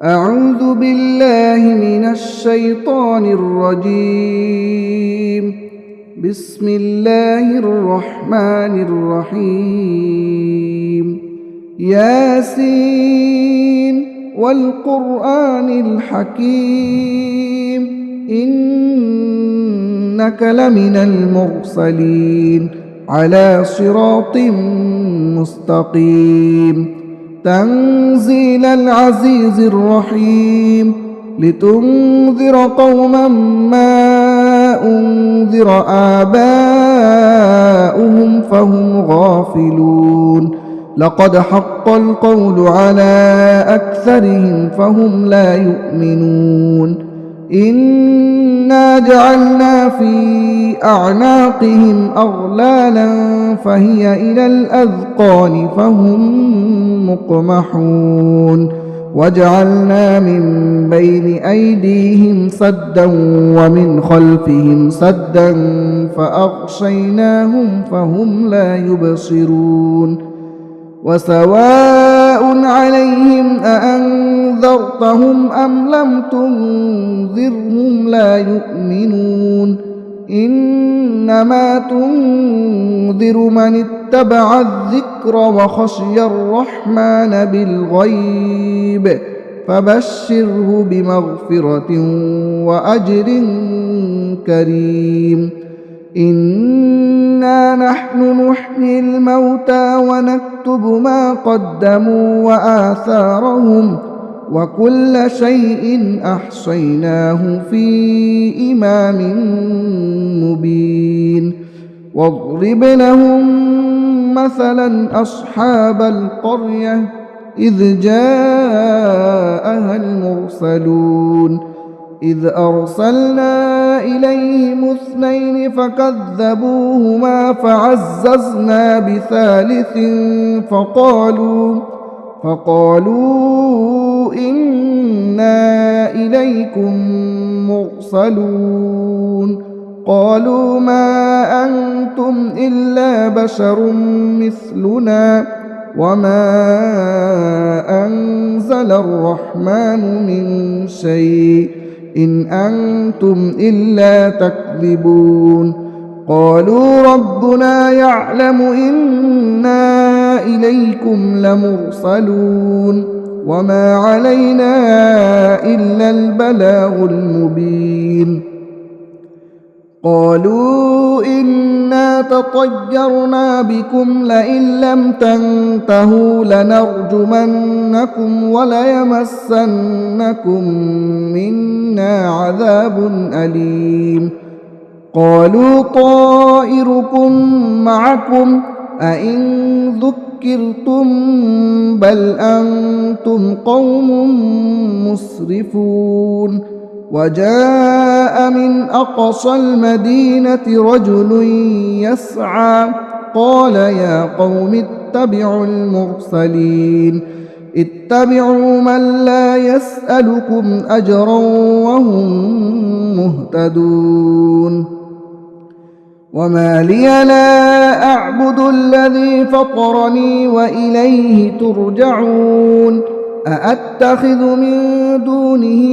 أعوذ بالله من الشيطان الرجيم. بسم الله الرحمن الرحيم. ياسين والقرآن الحكيم إنك لمن المرسلين على صراط مستقيم. تنزيل العزيز الرحيم لتنذر قوما ما أنذر آباؤهم فهم غافلون. لقد حق القول على أكثرهم فهم لا يؤمنون. إنا جعلنا في أعناقهم أغلالا فهي إلى الأذقان فهم مقمحون. وجعلنا من بين أيديهم سدا ومن خلفهم سدا فأغشيناهم فهم لا يبصرون. وسواء عليهم أأنذرتهم أم لم تنذرهم لا يؤمنون. إنما تنذر من اتبع الذكر وخشي الرحمن بالغيب فبشره بمغفرة وأجر كريم. إنا نحن نحيي الموتى ونكتب ما قدموا وآثارهم وكل شيء أحصيناه في إمام مبين. واضرب لهم مثلا أصحاب القرية إذ جاءها المرسلون إذ أرسلنا إليهم 2 فكذبوهما فعززنا بثالث فقالوا إنا إليكم مرسلون. قالوا ما أنتم إلا بشر مثلنا وما أنزل الرحمن من شيء إن أنتم إلا تكذبون. قالوا ربنا يعلم إنا إليكم لمرسلون وما علينا إلا البلاغ المبين. قالوا إنا تطيرنا بكم لئن لم تنتهوا لنرجمنكم وليمسنكم منا عذاب أليم. قالوا طائركم معكم أئن ذكرتم بل أنتم قوم مسرفون. وجاء من أقصى المدينة رجل يسعى قال يا قوم اتبعوا المرسلين اتبعوا من لا يسألكم أجرا وهم مهتدون. وما لي لا أعبد الذي فطرني وإليه ترجعون. أأتخذ من دونه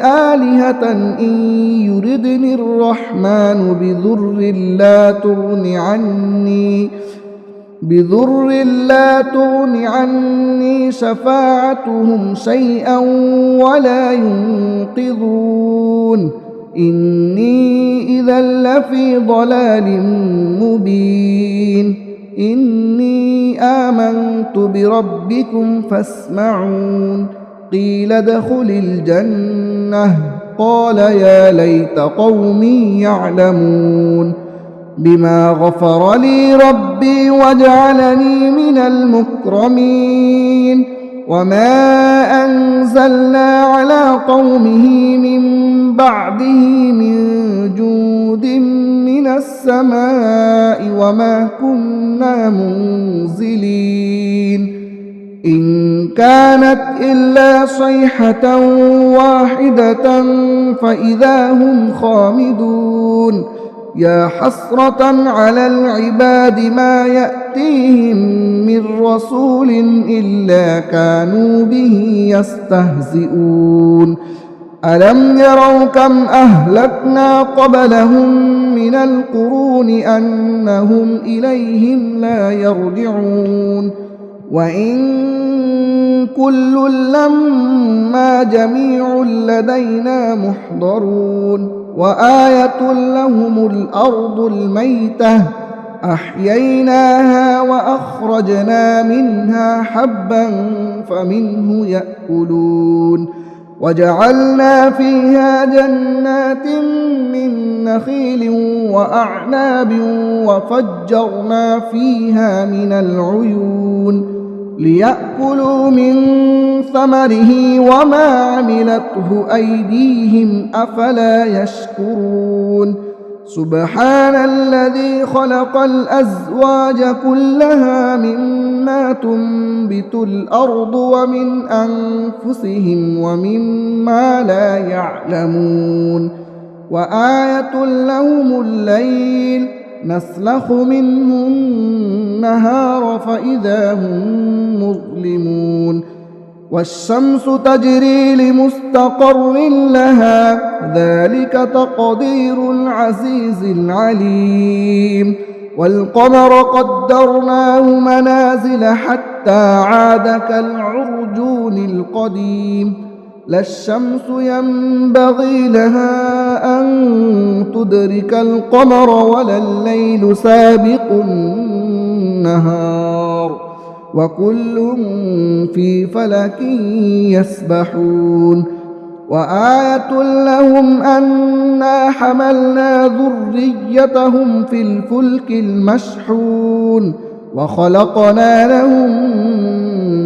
آلهة إن يردني الرحمن بضر لا تغن عني شفاعتهم شيئا ولا ينقذون. إني إذا لفي ضلال مبين. إني آمنت بربكم فاسمعون. قيل ادخل الجنة قال يا ليت قومي يعلمون بما غفر لي ربي وجعلني من المكرمين. وما أنزلنا على قومه من بعده من جود من السماء وما كنا منزلين. إن كانت إلا صيحة واحدة فإذا هم خامدون. يا حسرة على العباد ما يأتيهم من رسول إلا كانوا به يستهزئون ألم يروا كم أهلكنا قبلهم من القرون أنهم إليهم لا يرجعون وإن كل لما جميع لدينا محضرون وآية لهم الأرض الميتة أحييناها وأخرجنا منها حبا فمنه يأكلون وجعلنا فيها جنات من نخيل وأعناب وفجرنا فيها من العيون ليأكلوا من ثمره وما عملته أيديهم أفلا يشكرون سبحان الذي خلق الأزواج كلها مما تنبت الأرض ومن أنفسهم ومما لا يعلمون وآية لهم الليل نسلخ منه النهار فإذا هم مظلمون والشمس تجري لمستقر لها ذلك تقدير العزيز العليم والقمر قدرناه منازل حتى عاد كالعرجون القديم لا الشمس ينبغي لها أن تدرك القمر ولا الليل سابق النهار وكل في فلك يسبحون وآية لهم أنا حملنا ذريتهم في الفلك المشحون وخلقنا لهم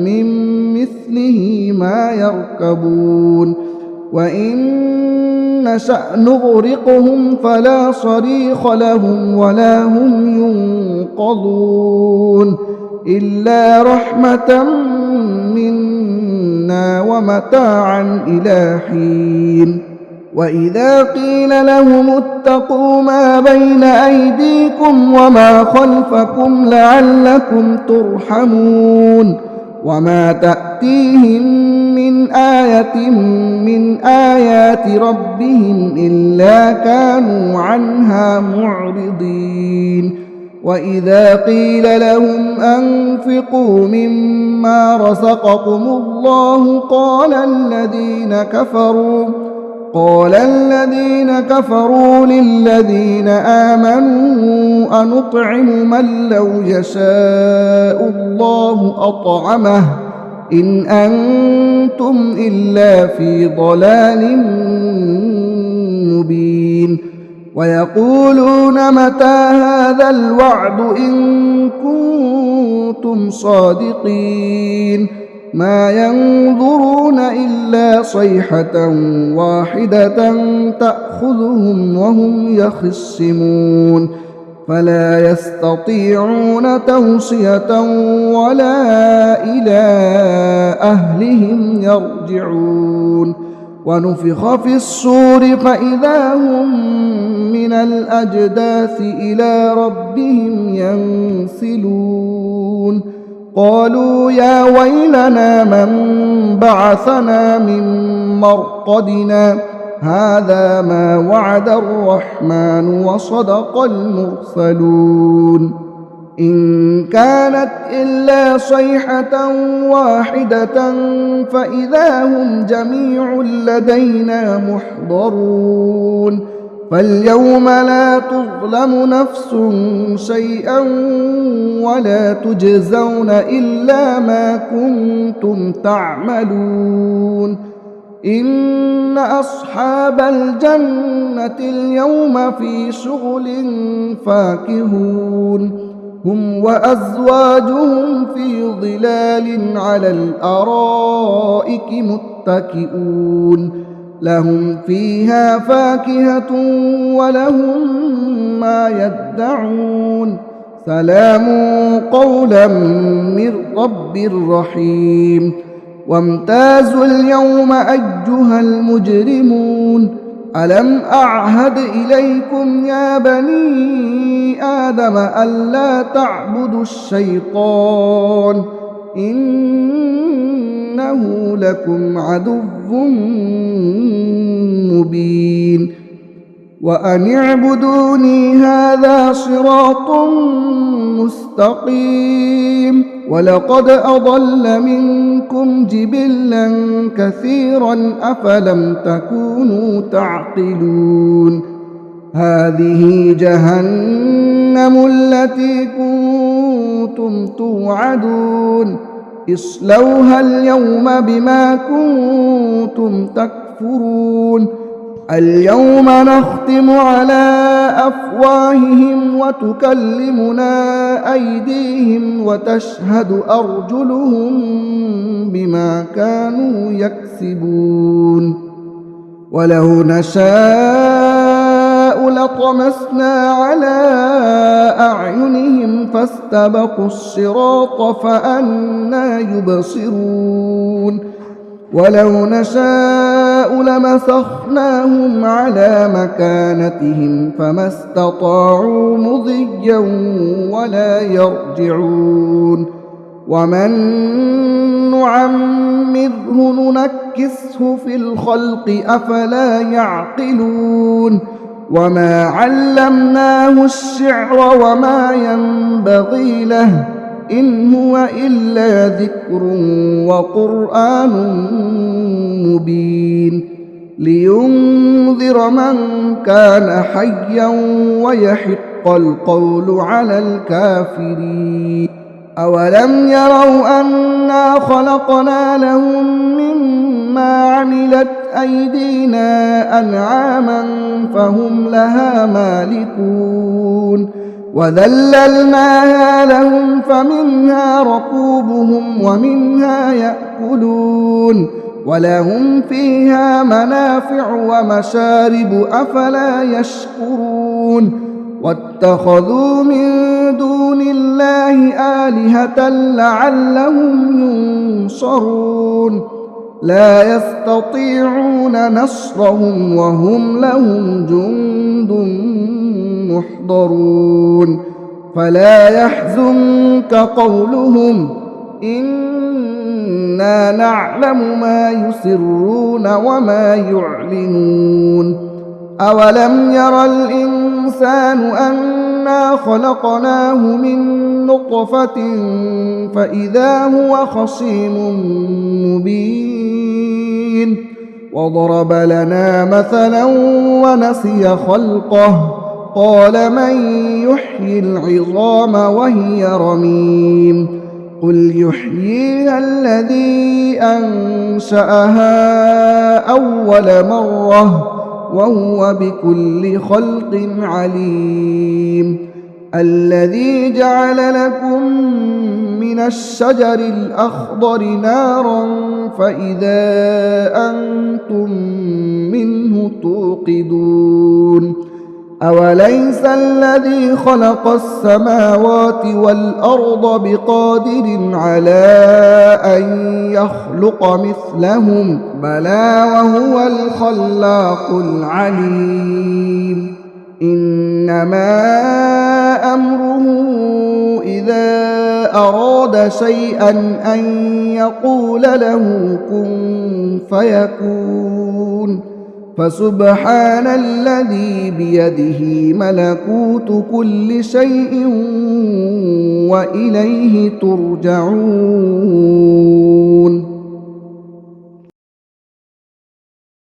من مثله ما يركبون وإن نشأ نغرقهم فلا صريخ لهم ولا هم ينقذون إلا رحمة منا ومتاعا إلى حين وإذا قيل لهم اتقوا ما بين أيديكم وما خلفكم لعلكم ترحمون وما تأتيهم من آية من آيات ربهم إلا كانوا عنها معرضين وإذا قيل لهم أنفقوا مما رزقكم الله قال الذين كفروا للذين آمنوا أنطعم من لو يشاء الله أطعمه إن أنتم إلا في ضلال مبين ويقولون متى هذا الوعد إن كنتم صادقين ما ينظرون إلا صيحة واحدة تأخذهم وهم يخصمون فلا يستطيعون توصية ولا إلى أهلهم يرجعون ونفخ في الصور فإذا هم من الأجداث إلى ربهم ينسلون قالوا يا ويلنا من بعثنا من مرقدنا هذا ما وعد الرحمن وصدق المرسلون إن كانت إلا صيحة واحدة فإذا هم جميع لدينا محضرون فاليوم لا تظلم نفس شيئا ولا تجزون إلا ما كنتم تعملون إن أصحاب الجنة اليوم في شغل فاكهون هم وأزواجهم في ظلال على الأرائك متكئون لهم فيها فاكهة ولهم ما يدعون سلام قولا من رب رحيم وامتازوا اليوم أيها المجرمون ألم أعهد إليكم يا بني آدم ألا تعبدوا الشيطان إنه لكم عدو مبين وأن اعبدوني هذا صراط مستقيم ولقد أضل منكم جبلا كثيرا أفلم تكونوا تعقلون هذه جهنم التي كنتم توعدون اصلوها اليوم بما كنتم تكفرون اليوم نختم على أفواههم وتكلمنا أيديهم وتشهد أرجلهم بما كانوا يكسبون ولو نشاء لطمسنا على أعينهم فاستبقوا الصراط فأنى يبصرون ولو نشاء لمسخناهم على مكانتهم فما استطاعوا مضيا ولا يرجعون ومن نعمره ننكسه في الخلق أفلا يعقلون وما علمناه الشعر وما ينبغي له إن هو إلا ذكر وقرآن مبين لينذر من كان حيا ويحق القول على الكافرين أولم يروا أنا خلقنا لهم مما عملت أيدينا أنعاما فهم لها مالكون وذللناها لهم فمنها ركوبهم ومنها يأكلون ولهم فيها منافع ومشارب أفلا يشكرون واتخذوا من دون الله آلهة لعلهم ينصرون لا يستطيعون نصرهم وهم لهم جند محضرون فلا يحزنك قولهم إنا نعلم ما يسرون وما يعلنون أولم ير الإنسان أنا خلقناه من نطفة فإذا هو خصيم مبين وضرب لنا مثلا ونسي خلقه قال من يحيي العظام وهي رميم قل يحييها الذي أنشأها أول مرة وهو بكل خلق عليم الذي جعل لكم من الشجر الأخضر نارا فإذا أنتم منه توقدون أوليس الذي خلق السماوات والأرض بقادر على أن يخلق مثلهم بلى وهو الخلاق العليم إنما أمره إذا أراد شيئا أن يقول له كن فيكون فسبحان الذي بيده ملكوت كل شيء وإليه ترجعون